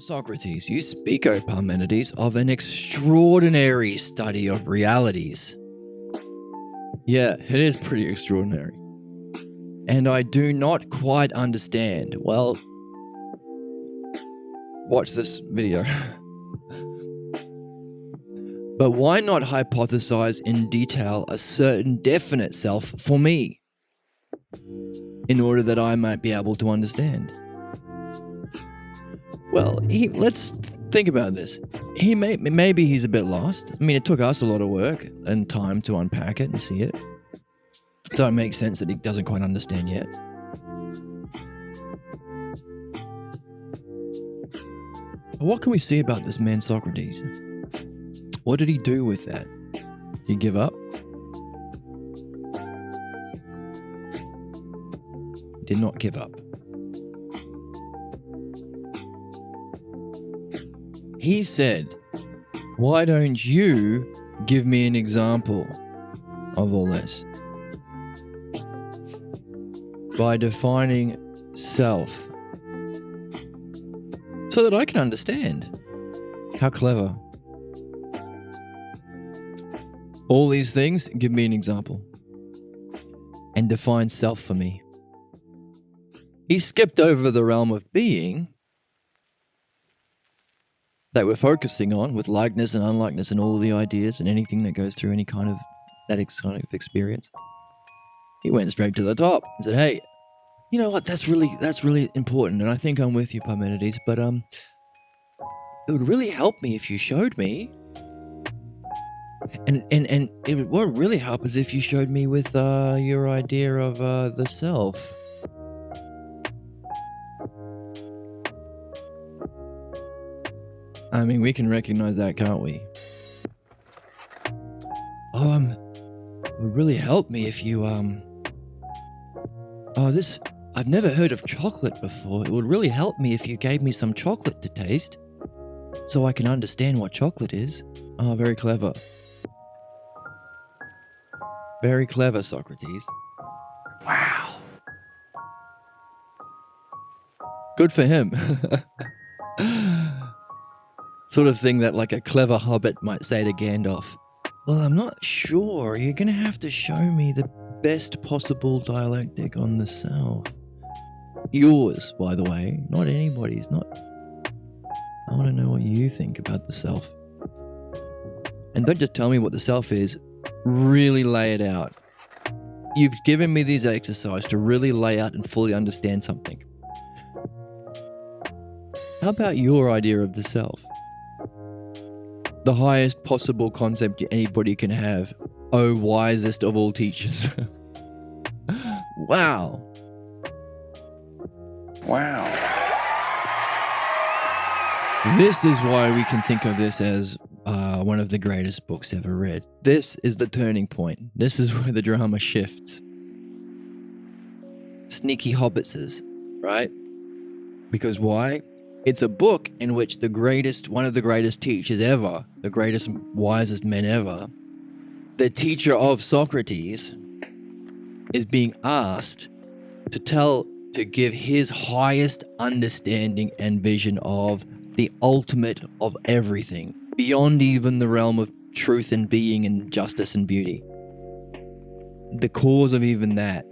Socrates, you speak, O Parmenides, of an extraordinary study of realities. Yeah, it is pretty extraordinary. And I do not quite understand. Well, watch this video. But why not hypothesize in detail a certain definite self for me, in order that I might be able to understand? Well, let's think about this. Maybe he's a bit lost. I mean, it took us a lot of work and time to unpack it and see it. So it makes sense that he doesn't quite understand yet. What can we see about this man Socrates? What did he do with that? Did he give up? He did not give up. He said, why don't you give me an example of all this? By defining self. So that I can understand. How clever. All these things, give me an example. And define self for me. He skipped over the realm of being that we're focusing on with likeness and unlikeness and all the ideas and anything that goes through any kind of that kind of experience. He went straight to the top and said, hey, you know what, that's really important, and I think I'm with you, Parmenides, but it would really help me if you showed me. And it would really help is if you showed me with your idea of the self. I mean, we can recognize that, can't we? It would really help me if you, I've never heard of chocolate before. It would really help me if you gave me some chocolate to taste, so I can understand what chocolate is. Oh, very clever. Very clever, Socrates. Wow. Good for him. Sort of thing that like a clever hobbit might say to Gandalf. Well, I'm not sure. You're going to have to show me the best possible dialectic on the self. Yours, by the way, not anybody's. I want to know what you think about the self. And don't just tell me what the self is. Really lay it out. You've given me these exercises to really lay out and fully understand something. How about your idea of the self? The highest possible concept anybody can have. Oh, wisest of all teachers. Wow. Wow. This is why we can think of this as one of the greatest books ever read. This is the turning point. This is where the drama shifts. Sneaky hobbitses, right? Because why? It's a book in which one of the greatest teachers ever, the greatest, wisest men ever, the teacher of Socrates, is being asked to give his highest understanding and vision of the ultimate of everything, beyond even the realm of truth and being and justice and beauty. The cause of even that.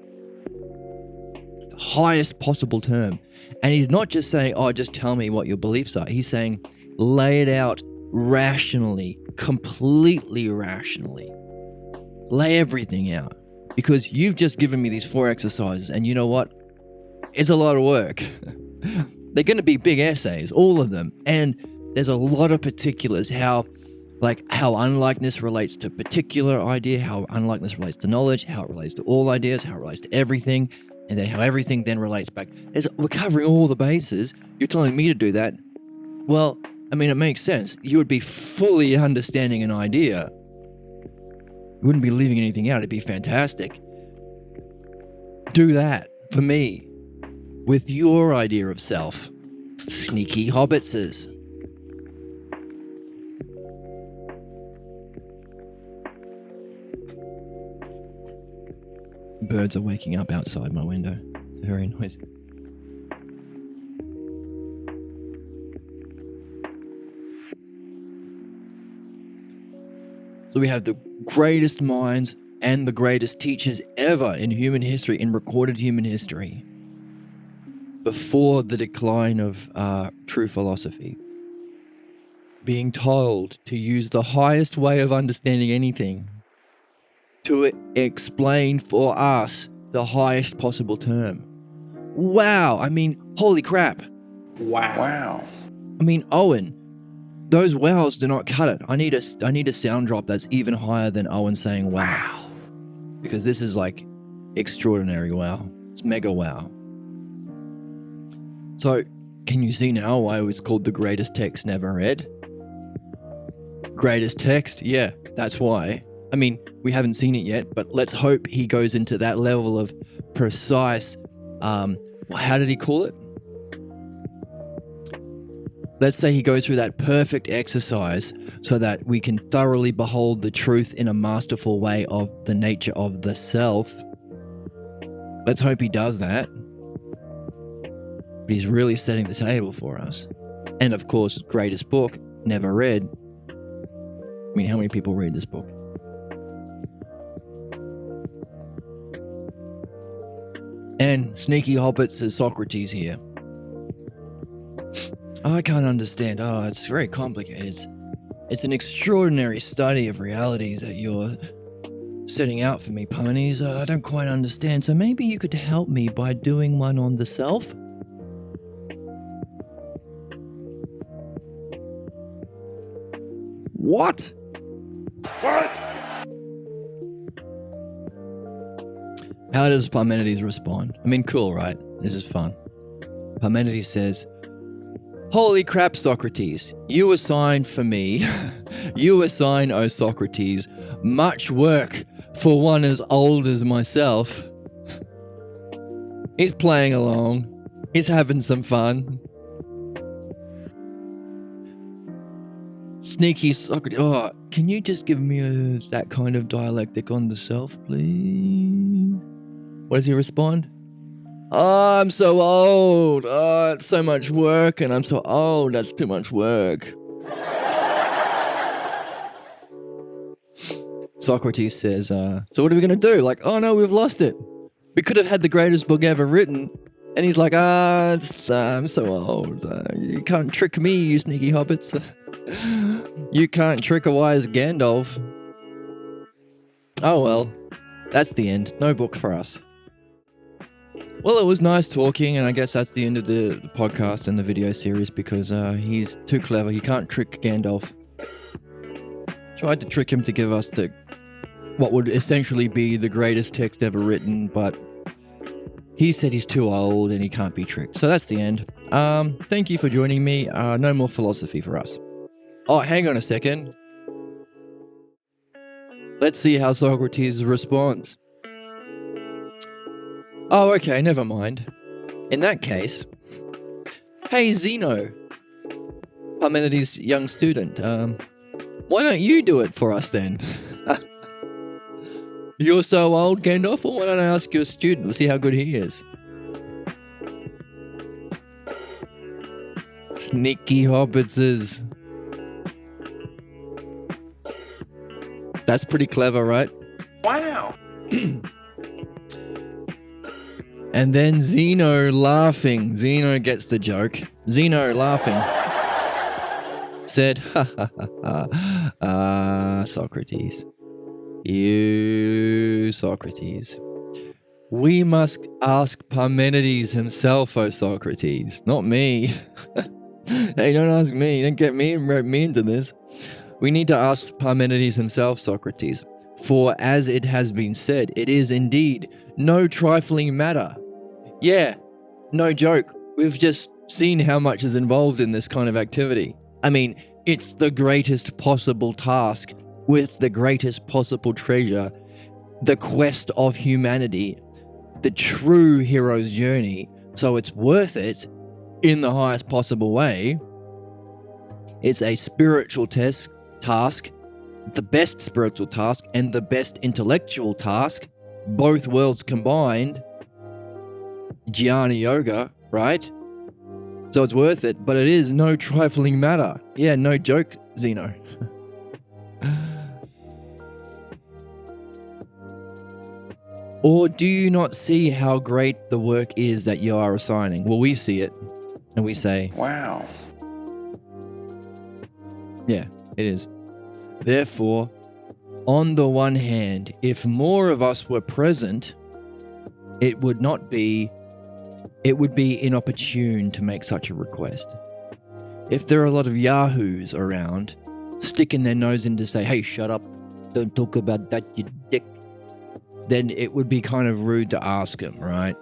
The highest possible term. And he's not just saying, oh, just tell me what your beliefs are. He's saying, lay it out rationally, completely rationally. Lay everything out. Because you've just given me these 4 exercises, and you know what? It's a lot of work. They're going to be big essays, all of them. And there's a lot of particulars, how unlikeness relates to particular idea, how unlikeness relates to knowledge, how it relates to all ideas, how it relates to everything, and then how everything then relates back. We're covering all the bases. You're telling me to do that. Well, I mean, it makes sense. You would be fully understanding an idea. You wouldn't be leaving anything out. It'd be fantastic. Do that for me with your idea of self. Sneaky hobbitses. Birds are waking up outside my window. Very noisy. So we have the greatest minds and the greatest teachers ever in human history, in recorded human history, before the decline of true philosophy, being told to use the highest way of understanding anything to explain for us the highest possible term. Wow, I mean, holy crap. Wow. I mean, Owen, those wows do not cut it. I need a sound drop that's even higher than Owen saying wow. Because this is like extraordinary wow. It's mega wow. So, can you see now why it was called the greatest text never read? Greatest text? Yeah, that's why. I mean, we haven't seen it yet, but let's hope he goes into that level of precise, how did he call it? Let's say he goes through that perfect exercise so that we can thoroughly behold the truth in a masterful way of the nature of the self. Let's hope he does that. But he's really setting the table for us. And of course, greatest book, never read. I mean, how many people read this book? And Sneaky Hobbit says Socrates here. I can't understand. Oh, it's very complicated. It's an extraordinary study of realities that you're setting out for me, Parmenides. I don't quite understand. So maybe you could help me by doing one on the self? What? How does Parmenides respond? I mean, cool, right? This is fun. Parmenides says, "Holy crap, Socrates, you assign for me, you assign, O Socrates, much work for one as old as myself." He's playing along. He's having some fun. Sneaky Socrates, oh, can you just give me that kind of dialectic on the self, please? What does he respond? Oh, I'm so old. Oh, it's so much work, and I'm so old. That's too much work. Socrates says, so what are we going to do? Like, oh no, we've lost it. We could have had the greatest book ever written. And he's like, I'm so old. You can't trick me, you sneaky hobbits. You can't trick a wise Gandalf. Oh well, that's the end. No book for us. Well, it was nice talking, and I guess that's the end of the podcast and the video series because he's too clever. He can't trick Gandalf. Tried to trick him to give us what would essentially be the greatest text ever written, but he said he's too old and he can't be tricked. So that's the end. Thank you for joining me. No more philosophy for us. Oh, hang on a second. Let's see how Socrates responds. Oh, okay, never mind. In that case, hey Zeno, Parmenides' young student, why don't you do it for us then? You're so old, Gandalf, or why don't I ask your student? Let's see how good he is. Sneaky hobbitses. That's pretty clever, right? Wow. And then Zeno laughing. Zeno gets the joke. Zeno laughing. Said, Socrates. You, Socrates. We must ask Parmenides himself, O Socrates, not me. Hey, don't ask me. Don't get me and rope me into this. We need to ask Parmenides himself, Socrates. For as it has been said, it is indeed no trifling matter. Yeah, no joke. We've just seen how much is involved in this kind of activity. I mean, it's the greatest possible task with the greatest possible treasure, the quest of humanity, the true hero's journey. So it's worth it in the highest possible way. It's a spiritual task, the best spiritual task and the best intellectual task, both worlds combined. Jnana Yoga, right? So it's worth it, but it is no trifling matter. Yeah, no joke, Zeno. Or do you not see how great the work is that you are assigning? Well, we see it, and we say, Wow. yeah, it is. Therefore, on the one hand, if more of us were present, it would be inopportune to make such a request. If there are a lot of yahoos around, sticking their nose in to say, hey, shut up, don't talk about that, you dick, then it would be kind of rude to ask him, right?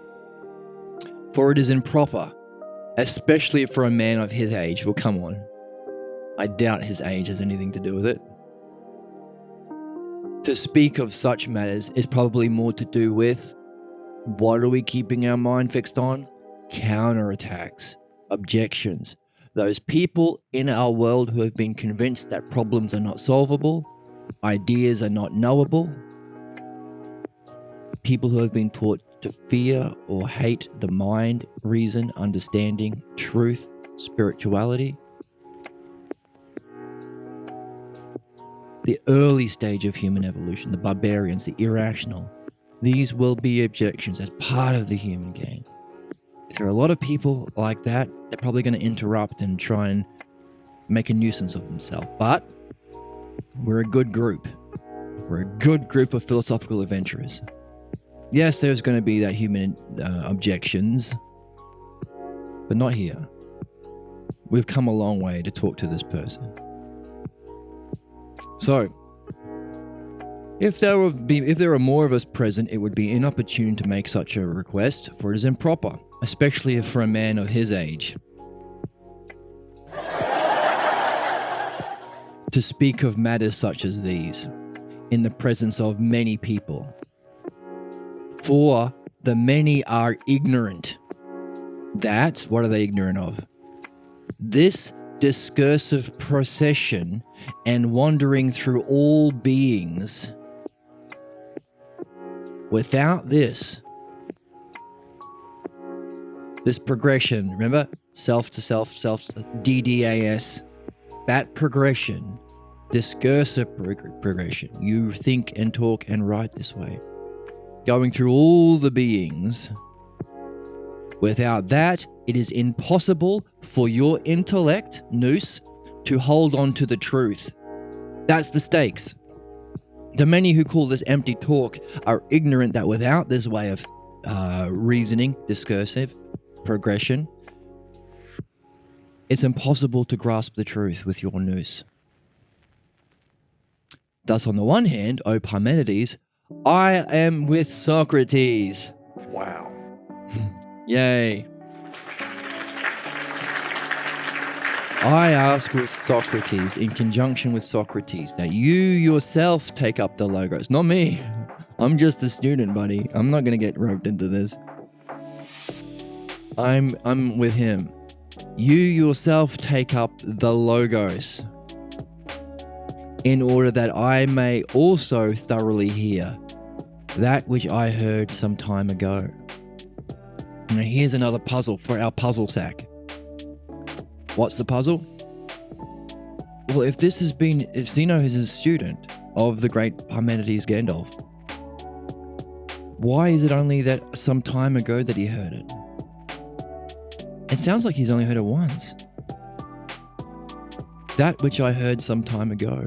For it is improper, especially for a man of his age. Well, come on. I doubt his age has anything to do with it. To speak of such matters is probably more to do with what are we keeping our mind fixed on? Counterattacks, objections. Those people in our world who have been convinced that problems are not solvable, ideas are not knowable, people who have been taught to fear or hate the mind, reason, understanding, truth, spirituality. The early stage of human evolution, the barbarians, the irrational, these will be objections as part of the human game. If there are a lot of people like that, they're probably going to interrupt and try and make a nuisance of themselves. But we're a good group. We're a good group of philosophical adventurers. Yes, there's going to be that human objections, but not here. We've come a long way to talk to this person. So, if there are more of us present, it would be inopportune to make such a request, for it is improper, especially if for a man of his age, to speak of matters such as these in the presence of many people. For the many are ignorant. What are they ignorant of? This discursive procession and wandering through all beings. Without this progression, remember? Self to self, DDAS, that progression, discursive progression, you think and talk and write this way, going through all the beings. Without that, it is impossible for your intellect, nous, to hold on to the truth. That's the stakes. The many who call this empty talk are ignorant that without this way of reasoning, discursive, progression, it's impossible to grasp the truth with your nous. Thus, on the one hand, O Parmenides, I am with Socrates. Wow. Yay. I ask with Socrates, in conjunction with Socrates, that you yourself take up the logos. Not me. I'm just a student, buddy. I'm not going to get roped into this. I'm with him. You yourself take up the logos in order that I may also thoroughly hear that which I heard some time ago. And here's another puzzle for our puzzle sack. What's the puzzle? Well, if Zeno is a student of the great Parmenides Gandalf, why is it only that some time ago that he heard it? It sounds like he's only heard it once. That which I heard some time ago.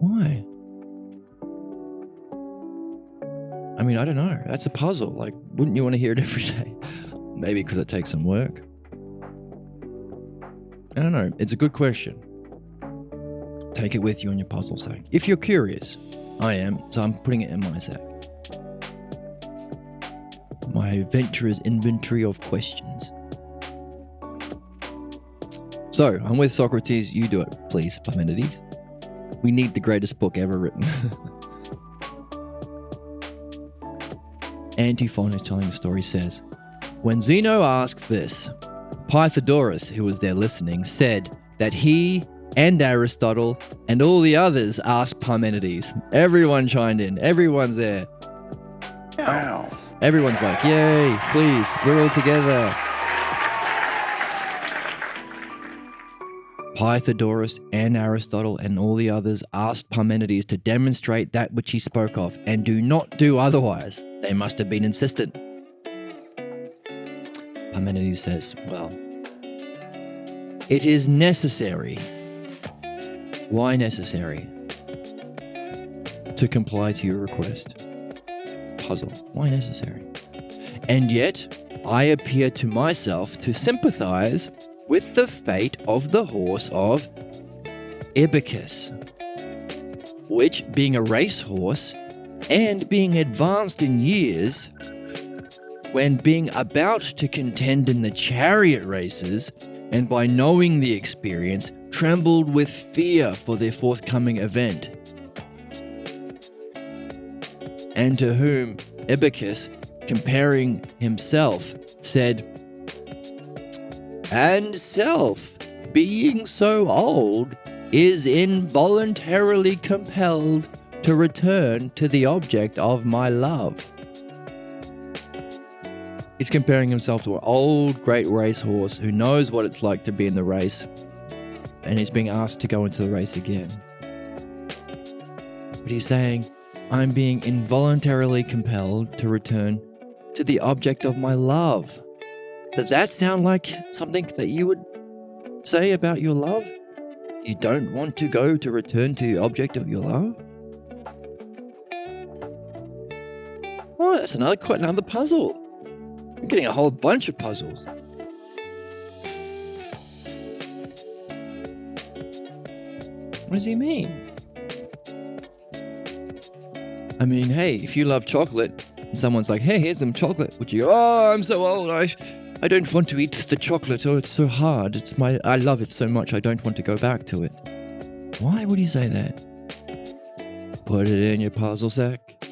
Why? I mean, I don't know. That's a puzzle. Like, wouldn't you want to hear it every day? Maybe because it takes some work. I don't know. It's a good question. Take it with you on your puzzle sack. If you're curious, I am, so I'm putting it in my sack. My adventurer's inventory of questions. So, I'm with Socrates. You do it, please, Parmenides. We need the greatest book ever written. Antiphon, who's telling the story, says, when Zeno asked this, Pythagoras, who was there listening, said that he and Aristotle and all the others asked Parmenides. Everyone chimed in. Everyone's there. Wow. Everyone's like, yay, please, we're all together. Pythagoras and Aristotle and all the others asked Parmenides to demonstrate that which he spoke of, and do not do otherwise. They must have been insistent. Parmenides says, well, it is necessary. Why necessary? To comply to your request. Puzzle. Why necessary? And yet, I appear to myself to sympathize with the fate of the horse of Ibycus, which, being a racehorse and being advanced in years, when being about to contend in the chariot races, and by knowing the experience, trembled with fear for their forthcoming event. And to whom Ibycus, comparing himself, said, and self, being so old, is involuntarily compelled to return to the object of my love. He's comparing himself to an old, great racehorse who knows what it's like to be in the race, and he's being asked to go into the race again. But he's saying, I'm being involuntarily compelled to return to the object of my love. Does that sound like something that you would say about your love? You don't want to go to return to the object of your love? Oh, that's quite another puzzle. I'm getting a whole bunch of puzzles. What does he mean? I mean, hey, if you love chocolate, and someone's like, hey, here's some chocolate, would you go, oh, I'm so old, I don't want to eat the chocolate, oh, it's so hard, I love it so much, I don't want to go back to it. Why would he say that? Put it in your puzzle sack.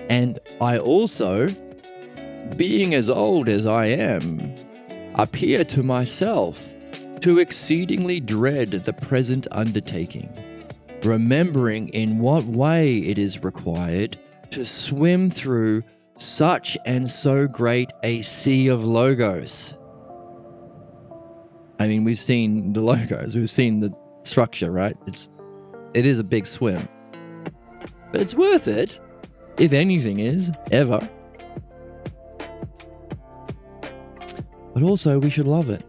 And I also, being as old as I am, appear to myself to exceedingly dread the present undertaking, remembering in what way it is required to swim through such and so great a sea of logos. I mean, we've seen the logos, we've seen the structure, right? It is a big swim. But it's worth it, if anything is, ever. But also, we should love it.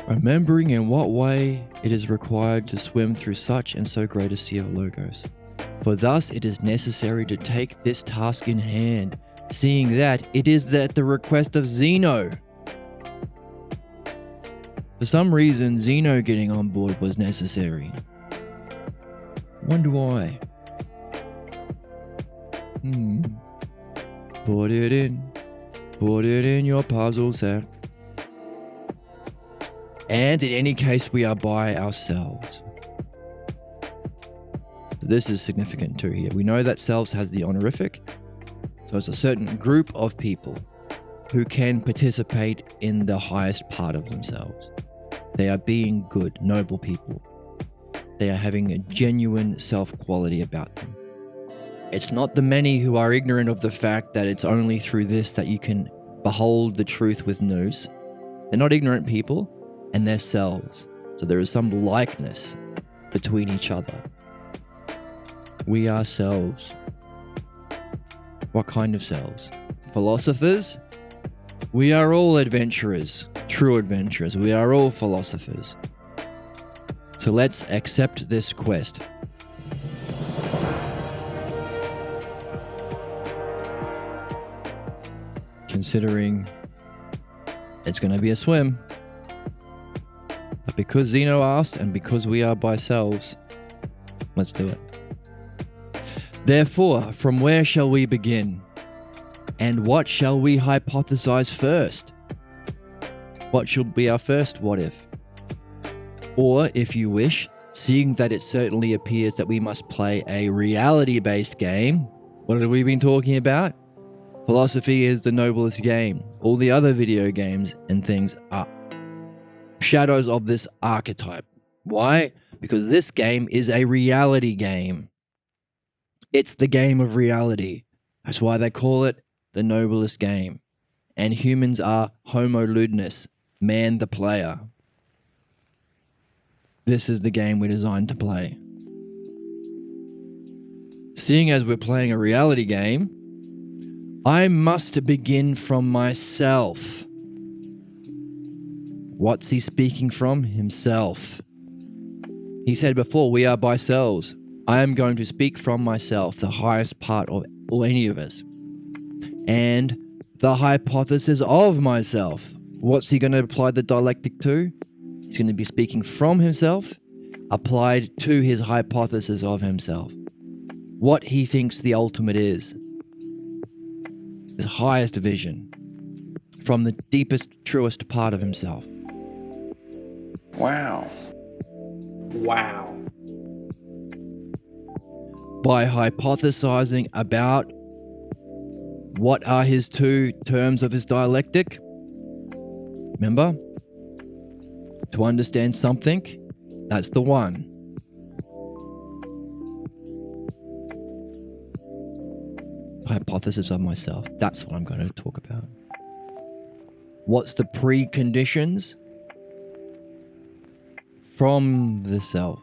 Remembering in what way it is required to swim through such and so great a sea of logos. For thus it is necessary to take this task in hand, seeing that it is at the request of Zeno. For some reason, Zeno getting on board was necessary. Wonder why. Put it in your puzzle sack. And in any case, we are by ourselves. This is significant too here. We know that selves has the honorific. So it's a certain group of people who can participate in the highest part of themselves. They are being good, noble people. They are having a genuine self-quality about them. It's not the many who are ignorant of the fact that it's only through this that you can behold the truth with nous. They're not ignorant people, and their selves. So there is some likeness between each other. We are selves. What kind of selves? Philosophers? We are all adventurers, true adventurers. We are all philosophers. So let's accept this quest. Considering it's going to be a swim. But because Zeno asked and because we are by selves, let's do it. Therefore, from where shall we begin? And what shall we hypothesize first? What should be our first what if? Or, if you wish, seeing that it certainly appears that we must play a reality-based game, what have we been talking about? Philosophy is the noblest game. All the other video games and things are shadows of this archetype. Why? Because this game is a reality game. It's the game of reality. That's why they call it the noblest game. And humans are homo ludens, man the player. This is the game we're designed to play. Seeing as we're playing a reality game, I must begin from myself. What's he speaking from? Himself. He said before, we are by selves. I am going to speak from myself, the highest part of any of us. And the hypothesis of myself. What's he going to apply the dialectic to? He's going to be speaking from himself, applied to his hypothesis of himself. What he thinks the ultimate is. His highest vision. From the deepest, truest part of himself. Wow. Wow. By hypothesizing about what are his two terms of his dialectic. Remember? To understand something, that's the one. Hypothesis of myself. That's what I'm going to talk about. What's the preconditions? From the self.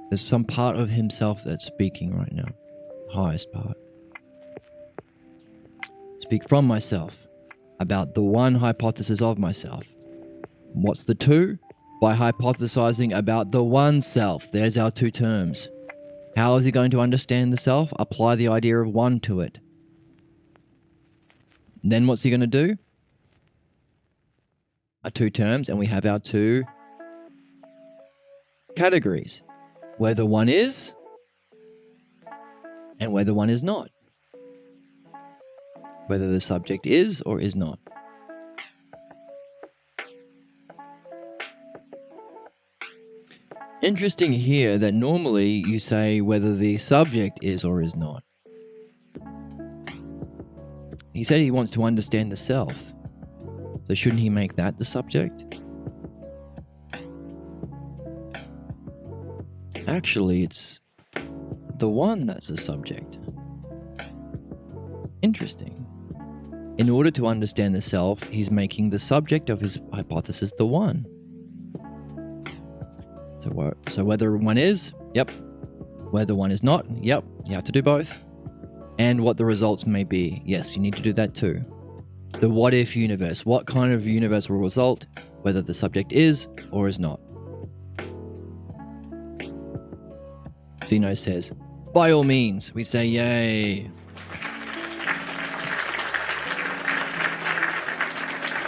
There's some part of himself that's speaking right now. Highest part. Speak from myself about the one hypothesis of myself. What's the two? By hypothesizing about the one self. There's our two terms. How is he going to understand the self? Apply the idea of one to it. Then what's he going to do? Our two terms, and we have our two categories. Where the one is, and where the one is not. Whether the subject is or is not. Interesting here that normally you say whether the subject is or is not. He said he wants to understand the self. So shouldn't he make that the subject? Actually, it's the one that's the subject. Interesting. In order to understand the self, he's making the subject of his hypothesis the one. So whether one is, yep. Whether one is not, yep. You have to do both. And what the results may be, yes, you need to do that too. The what if universe. What kind of universe will result, whether the subject is or is not. Zeno says, by all means. We say, yay.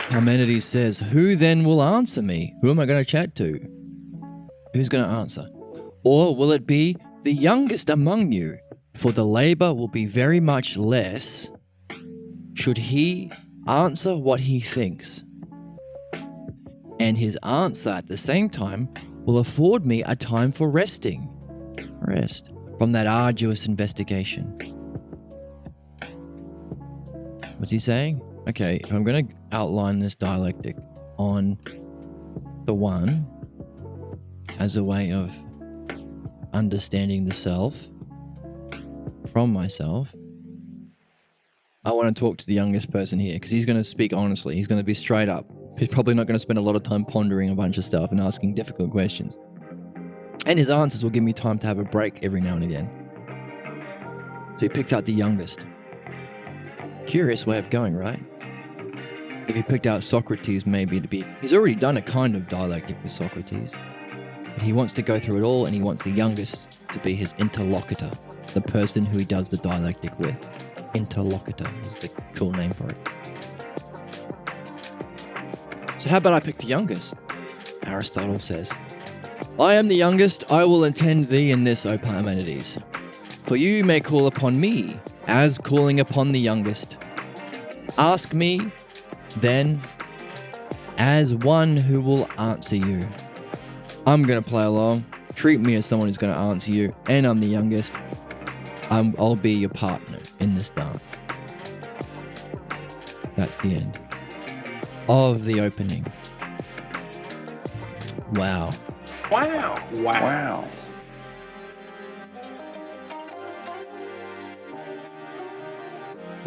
Parmenides says, who then will answer me? Who am I going to chat to? Who's going to answer? Or will it be the youngest among you? For the labor will be very much less should he answer what he thinks. And his answer at the same time will afford me a time for resting. Rest from that arduous investigation. What's he saying? Okay, I'm going to outline this dialectic on the one as a way of understanding the self from myself. I want to talk to the youngest person here because he's going to speak honestly. He's going to be straight up. He's probably not going to spend a lot of time pondering a bunch of stuff and asking difficult questions. And his answers will give me time to have a break every now and again. So he picked out the youngest. Curious way of going, right? If he picked out Socrates, maybe to be... He's already done a kind of dialectic with Socrates. But he wants to go through it all, and he wants the youngest to be his interlocutor. The person who he does the dialectic with. Interlocutor is the cool name for it. So how about I pick the youngest? Aristotle says, I am the youngest, I will attend thee in this, O Parmenides. For you may call upon me, as calling upon the youngest. Ask me, then, as one who will answer you. I'm going to play along. Treat me as someone who's going to answer you, and I'm the youngest. I'll be your partner in this dance. That's the end of the opening. Wow. Wow. Wow. Wow.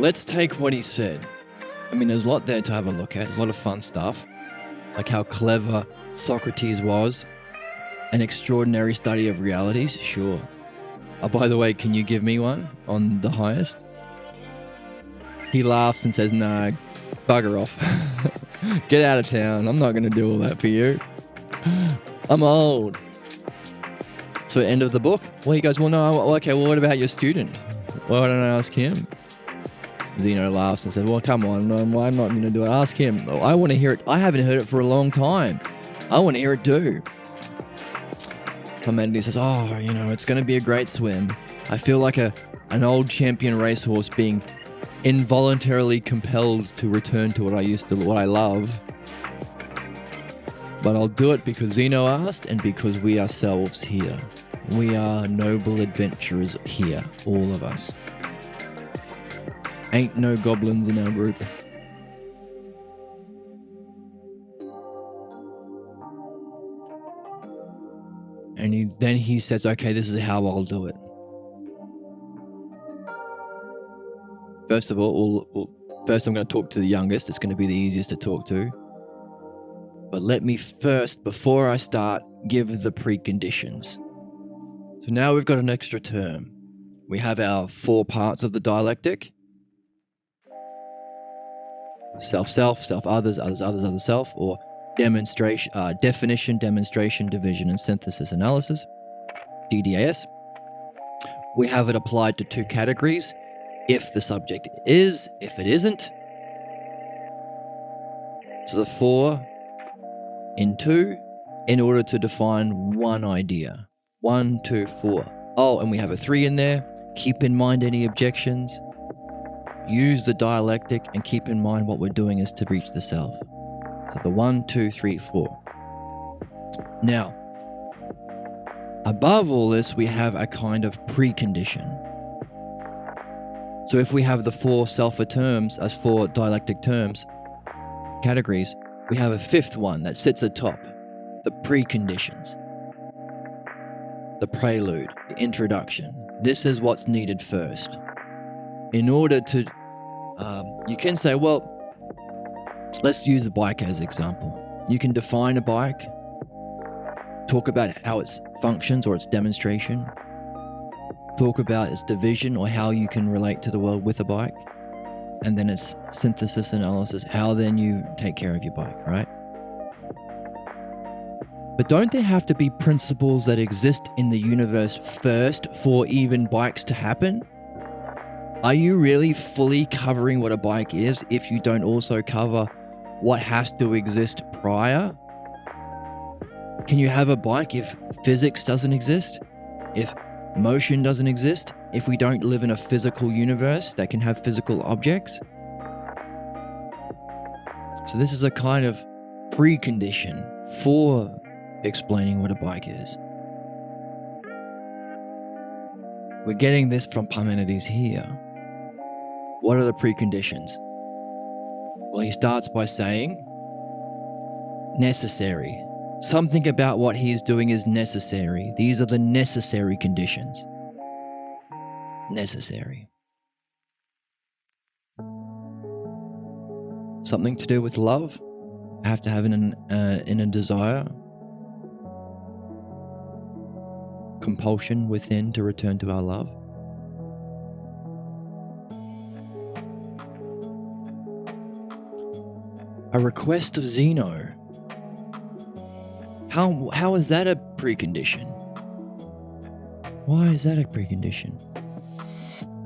let's take what he said. I mean, there's a lot there to have a look at. There's a lot of fun stuff. Like how clever Socrates was. An extraordinary study of realities, sure. Oh, by the way, can you give me one on the highest? He laughs and says, "No, bugger off. Get out of town. I'm not going to do all that for you. I'm old." So end of the book. Well, he goes, "Well, no, okay, well, what about your student? Why don't I ask him?" Zeno laughs and says, "Well, come on, no, I'm not going to do it. Ask him. I want to hear it. I haven't heard it for a long time. I want to hear it too." Parmenides says, "Oh, it's going to be a great swim. I feel like an old champion racehorse being involuntarily compelled to return to what I love. But I'll do it because Zeno asked and because we ourselves here. We are noble adventurers here, all of us. Ain't no goblins in our group." And then he says, "Okay, this is how I'll do it. First of all, first I'm going to talk to the youngest. It's going to be the easiest to talk to. But let me first, before I start, give the preconditions." So now we've got an extra term. We have our 4 parts of the dialectic. Self-self, self-others, others-others, other-self, or definition, demonstration, division, and synthesis analysis, DDAS. We have it applied to 2 categories. If the subject is, if it isn't. So the 4 in 2 in order to define one idea. 1, 2, 4. Oh, and we have a 3 in there. Keep in mind any objections. Use the dialectic and keep in mind what we're doing is to reach the self. So the 1, 2, 3, 4. Now, above all this, we have a kind of precondition. So if we have the 4 self terms as 4 dialectic terms, categories, we have a 5th one that sits atop, the preconditions, the prelude, the introduction. This is what's needed first. In order to, you can say, well, let's use a bike as example. You can define a bike, talk about how it functions or its demonstration, talk about its division or how you can relate to the world with a bike, and then its synthesis analysis, how then you take care of your bike, right? But don't there have to be principles that exist in the universe first for even bikes to happen? Are you really fully covering what a bike is if you don't also cover what has to exist prior? Can you have a bike if physics doesn't exist? If motion doesn't exist? If we don't live in a physical universe that can have physical objects? So this is a kind of precondition for explaining what a bike is. We're getting this from Parmenides here. What are the preconditions? Well, he starts by saying, necessary. Something about what he's doing is necessary. These are the necessary conditions. Necessary. Something to do with love. I have to have an inner desire. Compulsion within to return to our love. A request of Zeno. How is that a precondition? Why is that a precondition?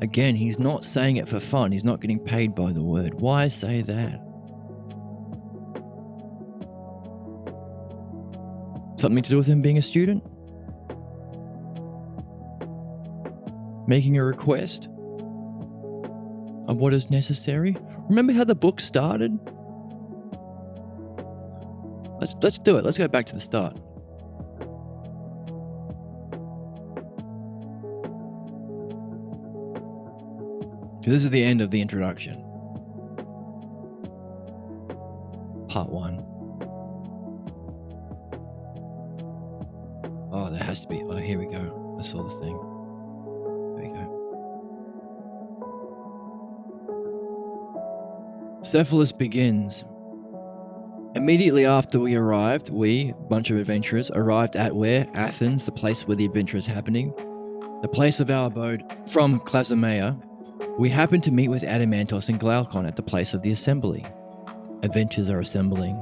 Again, he's not saying it for fun. He's not getting paid by the word. Why say that? Something to do with him being a student? Making a request of what is necessary? Remember how the book started? Let's do it. Let's go back to the start. This is the end of the introduction. Part 1. Oh, there has to be. Oh, here we go. I saw the thing. There we go. Cephalus begins. Immediately after we arrived, we, a bunch of adventurers, arrived at where? Athens, the place where the adventure is happening, the place of our abode. From Clazomea, we happened to meet with Adamantos and Glaucon at the place of the assembly. Adventurers are assembling.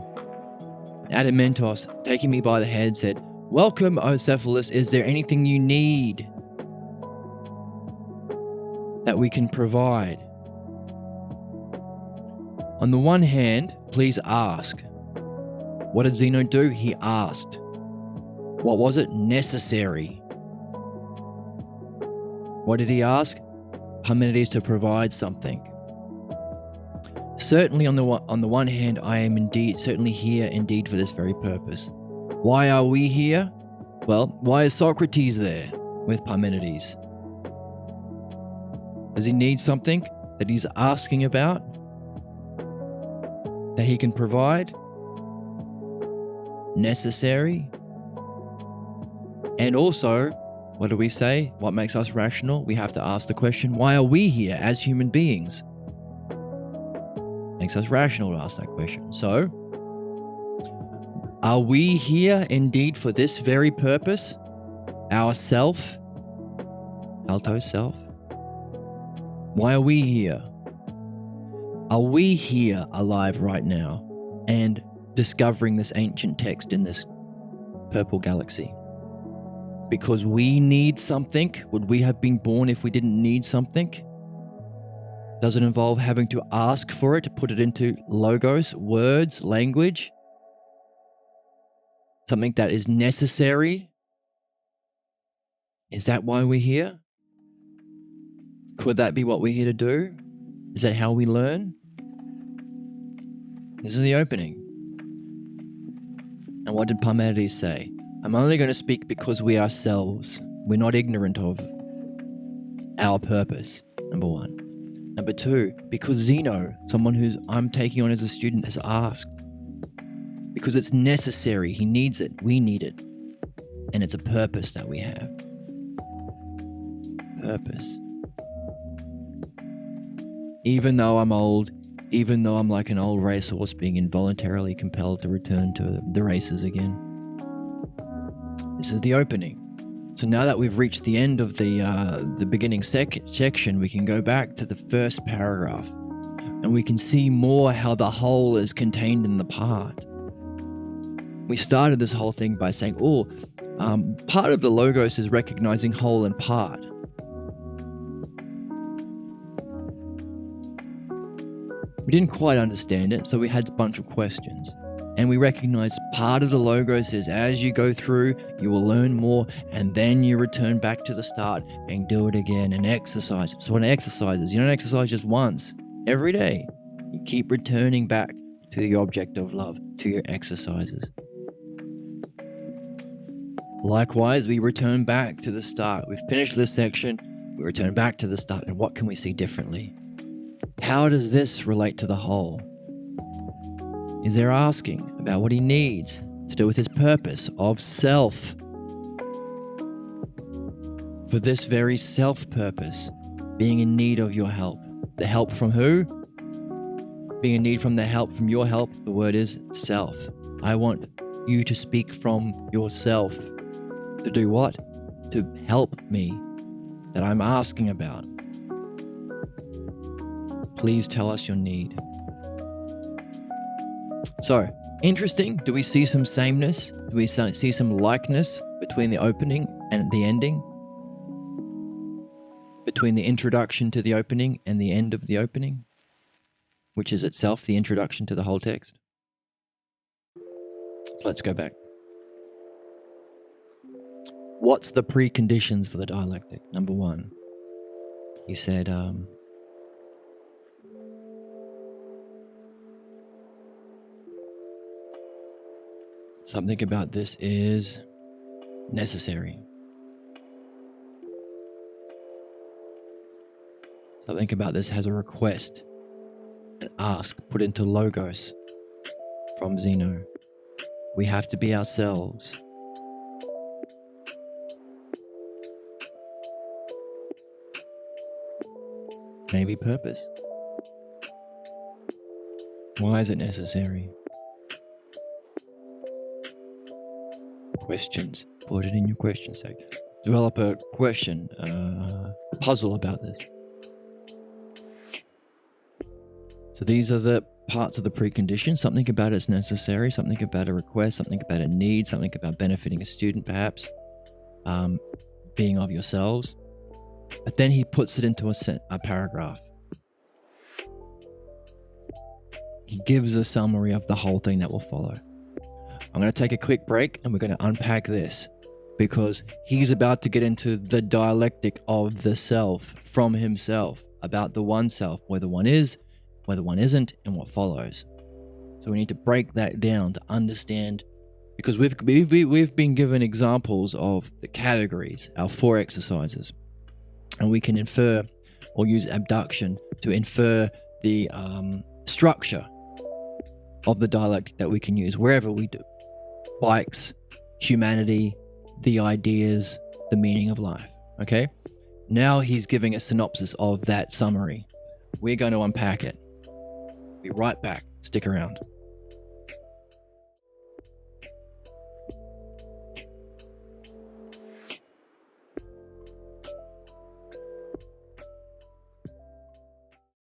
Adamantos, taking me by the hand, said, "Welcome, O Cephalus. Is there anything you need that we can provide?" On the one hand, please ask. What did Zeno do? He asked. What was it? Necessary. What did he ask? Parmenides to provide something. Certainly on the one hand, I am certainly here indeed for this very purpose. Why are we here? Well, why is Socrates there with Parmenides? Does he need something that he's asking about that he can provide? Necessary. And also, what do we say? What makes us rational? We have to ask the question, why are we here as human beings? Makes us rational to ask that question. So, are we here indeed for this very purpose? Our self? Alto self? Why are we here? Are we here alive right now and discovering this ancient text in this purple galaxy? Because we need something? Would we have been born if we didn't need something? Does it involve having to ask for it, to put it into logos, words, language? Something that is necessary? Is that why we're here? Could that be what we're here to do? Is that how we learn? This is the opening. And what did Parmenides say? I'm only going to speak because we ourselves, we're not ignorant of our purpose, number one. Number two, because Zeno, someone who's I'm taking on as a student, has asked. Because it's necessary, he needs it, we need it. And it's a purpose that we have. Purpose. Even though I'm old, even though I'm like an old racehorse being involuntarily compelled to return to the races again. This is the opening. So now that we've reached the end of the beginning section, we can go back to the first paragraph and we can see more how the whole is contained in the part. We started this whole thing by saying, part of the logos is recognizing whole and part. We didn't quite understand it, so we had a bunch of questions. And we recognized part of the logos is as you go through, you will learn more, and then you return back to the start and do it again and exercise. It's what an exercise is. You don't exercise just once. Every day, you keep returning back to the object of love, to your exercises. Likewise, we return back to the start. We've finished this section, we return back to the start, and what can we see differently? How does this relate to the whole? Is there asking about what he needs to do with his purpose of self? For this very self-purpose, being in need of your help. The help from who? Being in need from the help from your help, the word is self. I want you to speak from yourself. To do what? To help me, that I'm asking about. Please tell us your need. So, interesting. Do we see some sameness? Do we see some likeness between the opening and the ending? Between the introduction to the opening and the end of the opening? Which is itself the introduction to the whole text. So let's go back. What's the preconditions for the dialectic? Number one, he said, something about this is necessary. Something about this has a request, an ask put into logos from Zeno. We have to be ourselves. Maybe purpose. Why is it necessary? Questions. Put it in your question section. Develop a question, a puzzle about this. So these are the parts of the precondition. Something about it's necessary, something about a request, something about a need, something about benefiting a student, perhaps, being of yourselves. But then he puts it into a paragraph. He gives a summary of the whole thing that will follow. I'm going to take a quick break and we're going to unpack this, because he's about to get into the dialectic of the self from himself, about the one self, where the one is, where the one isn't, and what follows. So we need to break that down to understand, because we've been given examples of the categories, our 4 exercises, and we can infer or use abduction to infer the structure of the dialectic that we can use wherever we do. Bikes, humanity, the ideas, the meaning of life. Okay? Now he's giving a synopsis of that summary. We're going to unpack it. Be right back. Stick around.